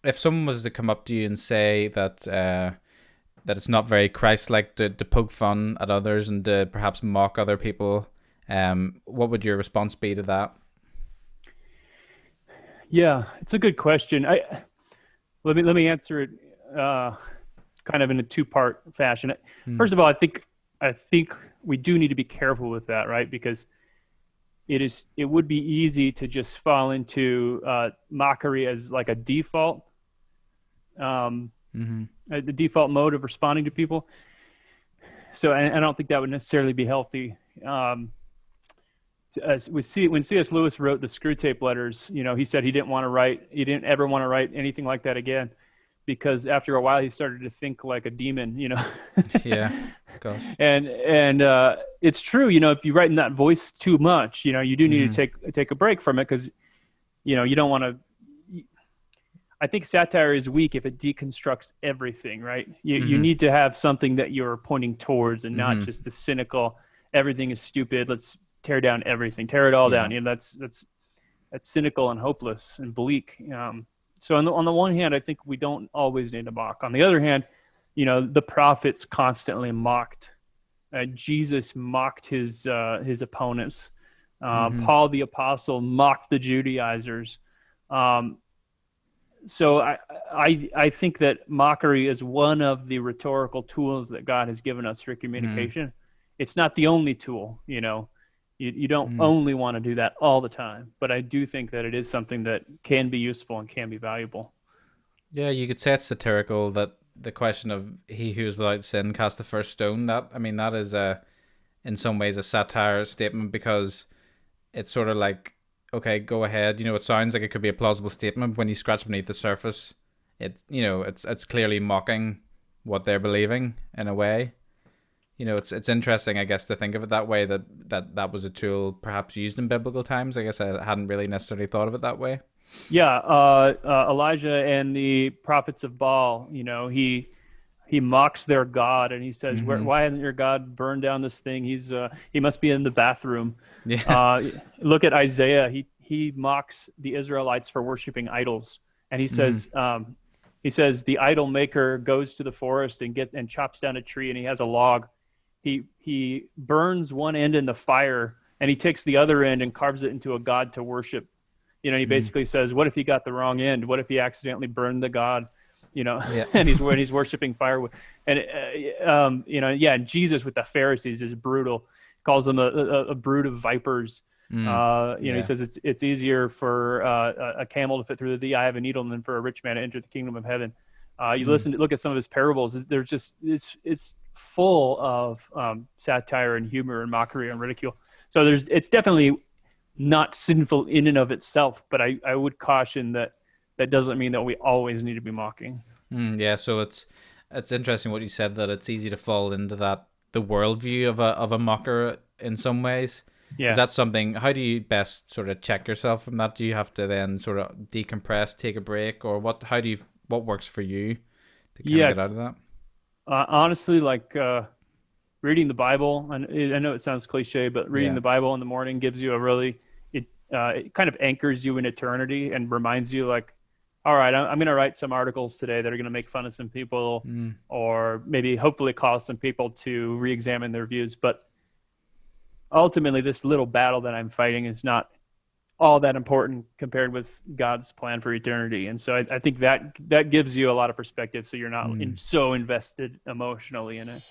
if someone was to come up to you and say that it's not very Christ-like to poke fun at others and to perhaps mock other people, what would your response be to that? Yeah, it's a good question. I let me answer it uh, kind of in a two-part fashion. Mm. First of all, I think we do need to be careful with that, right? Because it would be easy to just fall into mockery as like a default, um, Mm-hmm. the default mode of responding to people. So I don't think that would necessarily be healthy. As we see when C.S. Lewis wrote the Screw Tape Letters, he said he didn't ever want to write anything like that again, because after a while he started to think like a demon. Yeah. Gosh. And it's true. If you write in that voice too much, you do need Mm-hmm. to take a break from it, because you don't want to. I think satire is weak if it deconstructs everything, right? You Mm-hmm. need to have something that you're pointing towards, and not Mm-hmm. just the cynical, everything is stupid, let's tear down everything, tear it all Yeah. down. That's cynical and hopeless and bleak. So on the one hand, I think we don't always need to mock. On the other hand, the prophets constantly mocked. Jesus mocked his opponents. Mm-hmm. Paul the apostle mocked the Judaizers. Um, so I think that mockery is one of the rhetorical tools that God has given us for Mm-hmm. communication. It's not the only tool. You don't Mm-hmm. only want to do that all the time, but I do think that it is something that can be useful and can be valuable. Yeah, you could say it's satirical that the question of he who is without sin cast the first stone. That, I mean, that is a in some ways a satire statement, because it's sort of like, okay, go ahead. It sounds like it could be a plausible statement, but when you scratch beneath the surface, it's clearly mocking what they're believing in a way. It's interesting, I guess, to think of it that way. That was a tool perhaps used in biblical times. I guess I hadn't really necessarily thought of it that way. Yeah, Elijah and the prophets of Baal. He mocks their God, and he says, Mm-hmm. Why hasn't your God burned down this thing? He must be in the bathroom." Yeah. Uh, Look at Isaiah. He mocks the Israelites for worshiping idols, and he Mm-hmm. says the idol maker goes to the forest and chops down a tree, and he has a log. He burns one end in the fire, and he takes the other end and carves it into a god to worship. He Mm-hmm. basically says, what if he got the wrong end? What if he accidentally burned the god? Yeah. And he's worshiping firewood. And yeah, and Jesus with the Pharisees is brutal. Calls them a brood of vipers. Mm. He Yeah. says it's easier for a camel to fit through the eye of a needle than for a rich man to enter the kingdom of heaven. You Mm. look at some of his parables. There's just it's full of satire and humor and mockery and ridicule. So it's definitely not sinful in and of itself, but I would caution that that doesn't mean that we always need to be mocking. Yeah. So it's interesting what you said, that it's easy to fall into that the worldview of a mocker in some ways. Is Yeah. that something? How do you best sort of check yourself from that? Do you have to then sort of decompress, take a break, or what? How do you? What works for you to kind of Yeah. get out of that? Honestly, like reading the Bible, and I know it sounds cliche, but reading Yeah. the Bible in the morning gives you it kind of anchors you in eternity and reminds you, like, all right, I'm going to write some articles today that are going to make fun of some people, Mm. or maybe hopefully cause some people to re-examine their views. But ultimately, this little battle that I'm fighting is not all that important compared with God's plan for eternity. And so I think that gives you a lot of perspective, so you're not Mm. so invested emotionally in it.